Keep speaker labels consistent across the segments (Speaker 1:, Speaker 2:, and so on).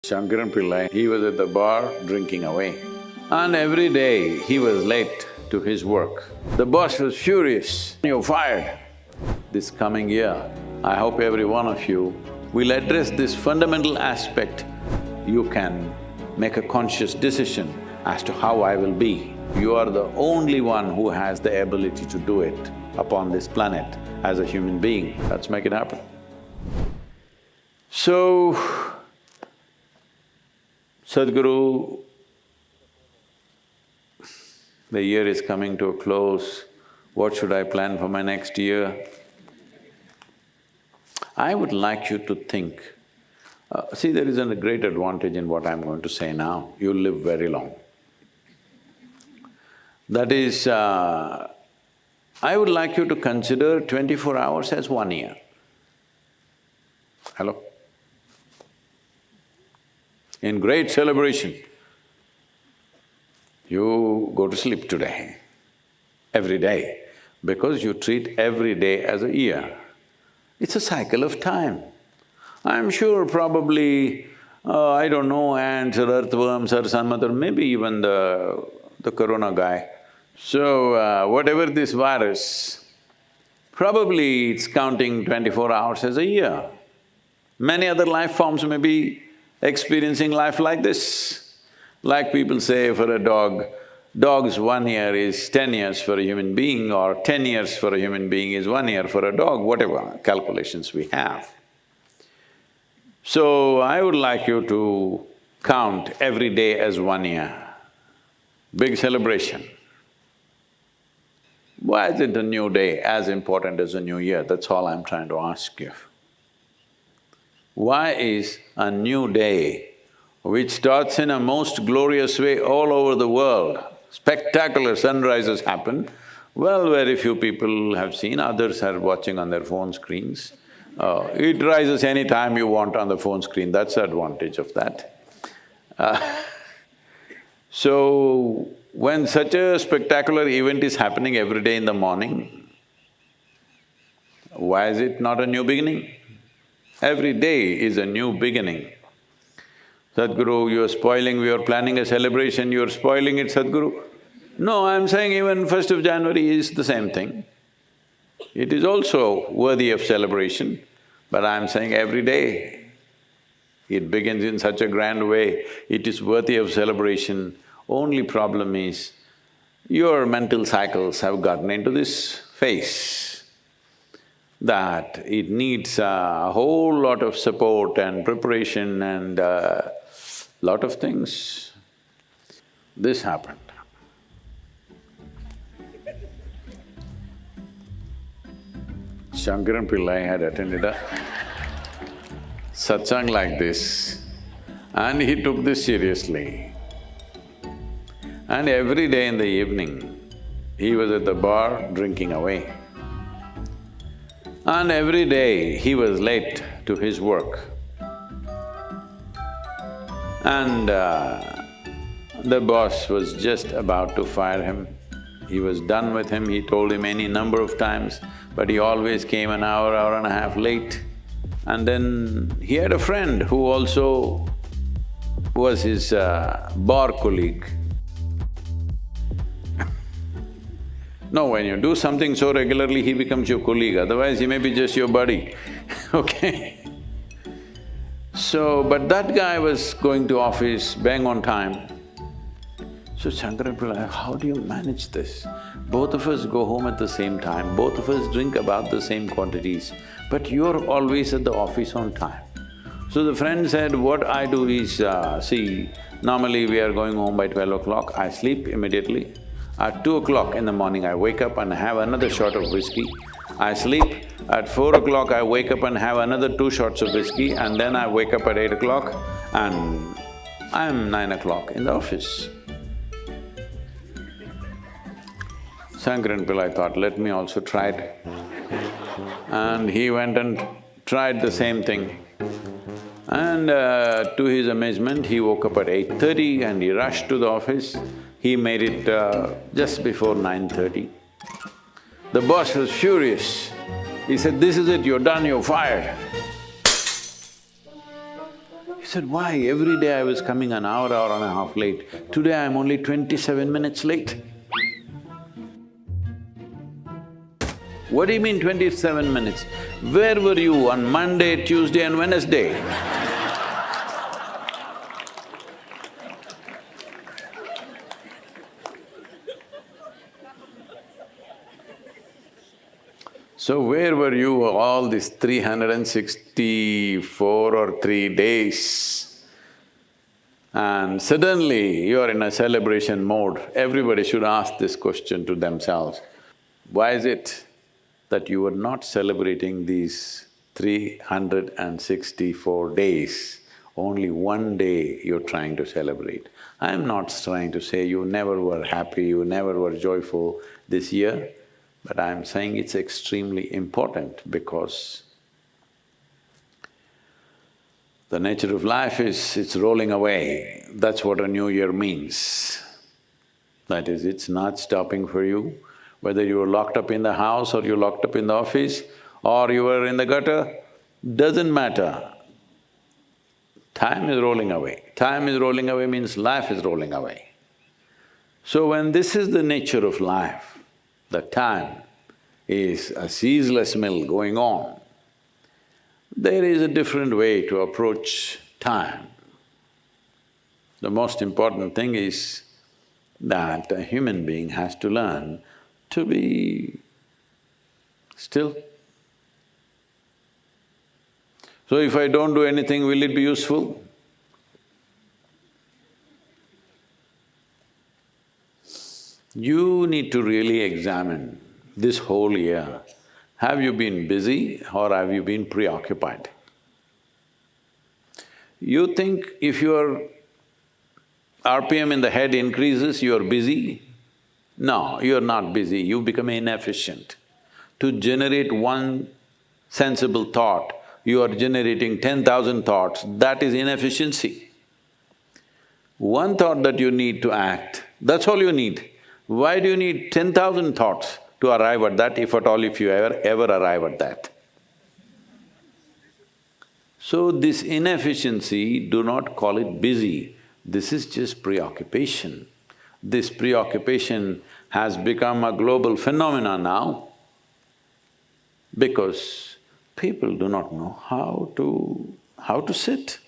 Speaker 1: Shankaran Pillai, he was at the bar drinking away. And every day he was late to his work. The boss was furious, "You're fired." This coming year, I hope every one of you will address this fundamental aspect. You can make a conscious decision as to how I will be. You are the only one who has the ability to do it upon this planet as a human being. Let's make it happen. So, Sadhguru, the year is coming to a close. What should I plan for my next year? I would like you to think, see, there is a great advantage in what I'm going to say now. You live very long. That is, I would like you to consider 24 hours as 1 year. Hello? In great celebration, you go to sleep today, every day, because you treat every day as a year. It's a cycle of time. I'm sure probably, I don't know, ants or earthworms or some other, maybe even the corona guy. So, whatever this virus, probably it's counting 24 hours as a year. Many other life forms may be experiencing life like this. Like people say for a dog, dog's 1 year is 10 years for a human being, or 10 years for a human being is 1 year for a dog, whatever calculations we have. So, I would like you to count every day as 1 year. Big celebration. Why isn't a new day as important as a new year? That's all I'm trying to ask you. Why is a new day, which starts in a most glorious way all over the world, spectacular sunrises happen, well, very few people have seen, others are watching on their phone screens. It rises any time you want on the phone screen, that's the advantage of that. So, when such a spectacular event is happening every day in the morning, why is it not a new beginning? Every day is a new beginning. Sadhguru, you're planning a celebration, you're spoiling it, Sadhguru. No, I'm saying even 1st of January is the same thing. It is also worthy of celebration, but I'm saying every day. It begins in such a grand way, it is worthy of celebration. Only problem is, your mental cycles have gotten into this phase that it needs a whole lot of support and preparation and lot of things. This happened. Shankaran Pillai had attended a satsang like this and he took this seriously. And every day in the evening, he was at the bar drinking away. And every day he was late to his work. And the boss was just about to fire him. He was done with him, he told him any number of times, but he always came an hour, hour and a half late. And then he had a friend who also was his bar colleague. No, when you do something so regularly, he becomes your colleague, otherwise he may be just your buddy, okay? So, but that guy was going to office bang on time. So Shankaran Pillai, how do you manage this? Both of us go home at the same time, both of us drink about the same quantities, but you're always at the office on time. So the friend said, what I do is, see, normally we are going home by 12 o'clock, I sleep immediately. At 2 o'clock in the morning, I wake up and have another shot of whiskey. I sleep. At 4 o'clock, I wake up and have another 2 shots of whiskey, and then I wake up at 8 o'clock and I'm 9 o'clock in the office. Shankaran Pillai thought, let me also try it. And he went and tried the same thing. And to his amazement, he woke up at 8:30 and he rushed to the office. He made it just before 9:30. The boss was furious. He said, "This is it, you're done, you're fired." He said, why? Every day I was coming an hour and a half late. Today I'm only 27 minutes late. What do you mean 27 minutes? Where were you on Monday, Tuesday and Wednesday? So where were you all these 364 or 3 days? And suddenly you're in a celebration mode. Everybody should ask this question to themselves. Why is it that you are not celebrating these 364 days? Only one day you're trying to celebrate. I'm not trying to say you never were happy, you never were joyful this year, but I'm saying it's extremely important because the nature of life is, it's rolling away. That's what a new year means. That is, it's not stopping for you. Whether you were locked up in the house or you're locked up in the office or you were in the gutter, doesn't matter. Time is rolling away. Time is rolling away means life is rolling away. So when this is the nature of life, the time is a ceaseless mill going on, there is a different way to approach time. The most important thing is that a human being has to learn to be still. So if I don't do anything, will it be useful? You need to really examine this whole year. Have you been busy or have you been preoccupied? You think if your RPM in the head increases, you're busy? No, you're not busy, you become inefficient. To generate one sensible thought, you are generating 10,000 thoughts, that is inefficiency. One thought that you need to act, that's all you need. Why do you need 10,000 thoughts to arrive at that, if at all, if you ever arrive at that? So this inefficiency, do not call it busy, this is just preoccupation. This preoccupation has become a global phenomenon now because people do not know how to sit,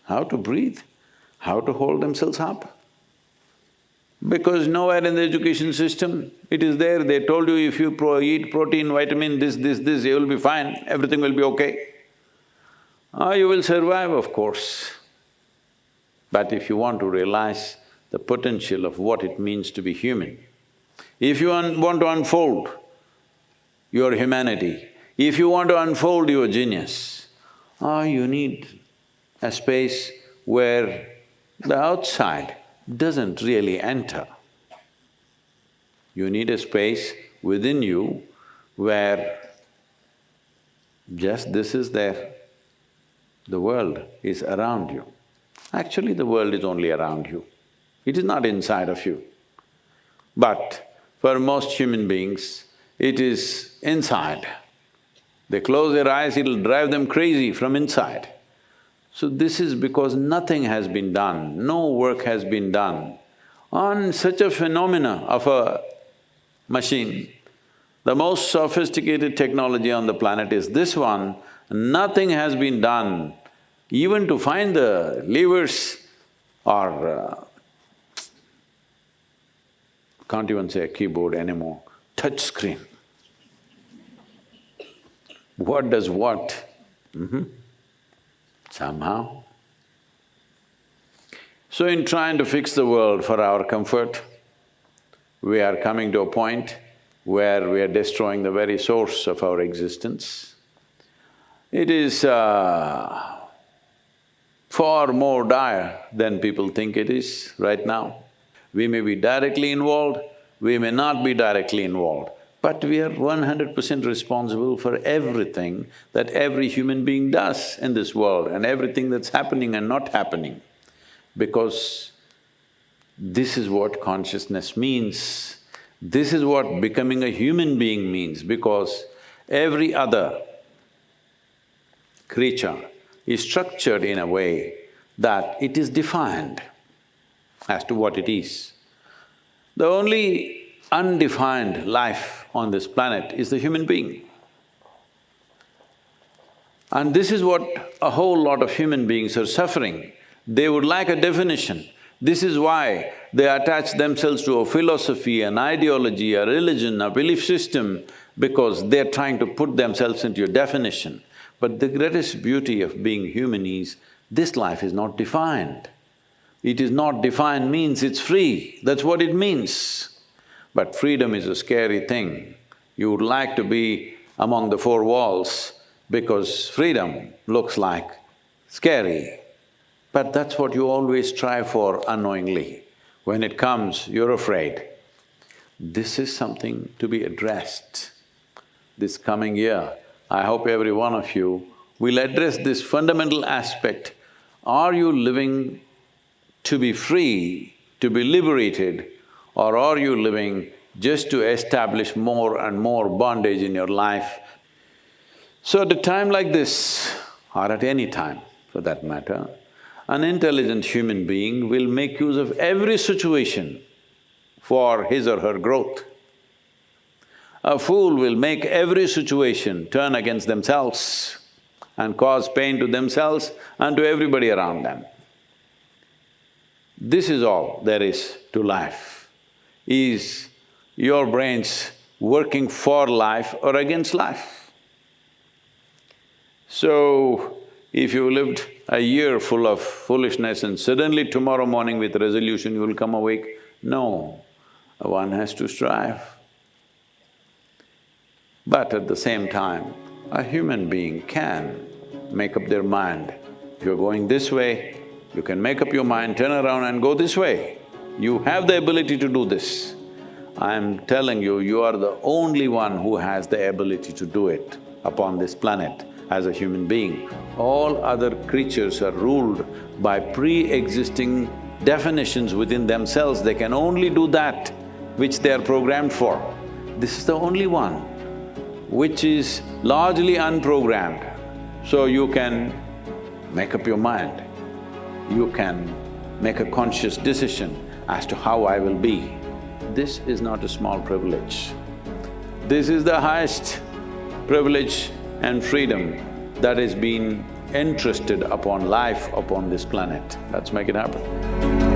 Speaker 1: how to breathe, how to hold themselves up. Because nowhere in the education system it is there, they told you if you eat protein, vitamin, this, you will be fine, everything will be okay. You will survive, of course. But if you want to realize the potential of what it means to be human, if you want to unfold your humanity, if you want to unfold your genius, you need a space where the outside doesn't really enter. You need a space within you where just this is there. The world is around you. Actually, the world is only around you. It is not inside of you. But for most human beings, it is inside. They close their eyes, it'll drive them crazy from inside. So this is because nothing has been done, no work has been done on such a phenomena of a machine. The most sophisticated technology on the planet is this one, nothing has been done even to find the levers or can't even say a keyboard anymore, touch screen. What does what? Somehow. So in trying to fix the world for our comfort, we are coming to a point where we are destroying the very source of our existence. It is far more dire than people think it is right now. We may be directly involved, we may not be directly involved, but we are 100% responsible for everything that every human being does in this world and everything that's happening and not happening. Because this is what consciousness means, this is what becoming a human being means, because every other creature is structured in a way that it is defined as to what it is. The only undefined life on this planet is the human being. And this is what a whole lot of human beings are suffering. They would like a definition. This is why they attach themselves to a philosophy, an ideology, a religion, a belief system, because they're trying to put themselves into a definition. But the greatest beauty of being human is, this life is not defined. It is not defined means it's free, that's what it means. But freedom is a scary thing. You would like to be among the four walls because freedom looks like scary. But that's what you always strive for unknowingly. When it comes, you're afraid. This is something to be addressed. This coming year, I hope every one of you will address this fundamental aspect. Are you living to be free, to be liberated, or are you living just to establish more and more bondage in your life? So at a time like this, or at any time for that matter, an intelligent human being will make use of every situation for his or her growth. A fool will make every situation turn against themselves and cause pain to themselves and to everybody around them. This is all there is to life. Is your brains working for life or against life? So, if you lived a year full of foolishness and suddenly tomorrow morning with resolution you will come awake, no, one has to strive. But at the same time, a human being can make up their mind. If you're going this way, you can make up your mind, turn around and go this way. You have the ability to do this. I'm telling you, you are the only one who has the ability to do it upon this planet as a human being. All other creatures are ruled by pre-existing definitions within themselves. They can only do that which they are programmed for. This is the only one which is largely unprogrammed. So you can make up your mind. You can make a conscious decision as to how I will be. This is not a small privilege. This is the highest privilege and freedom that has been entrusted upon life upon this planet. Let's make it happen.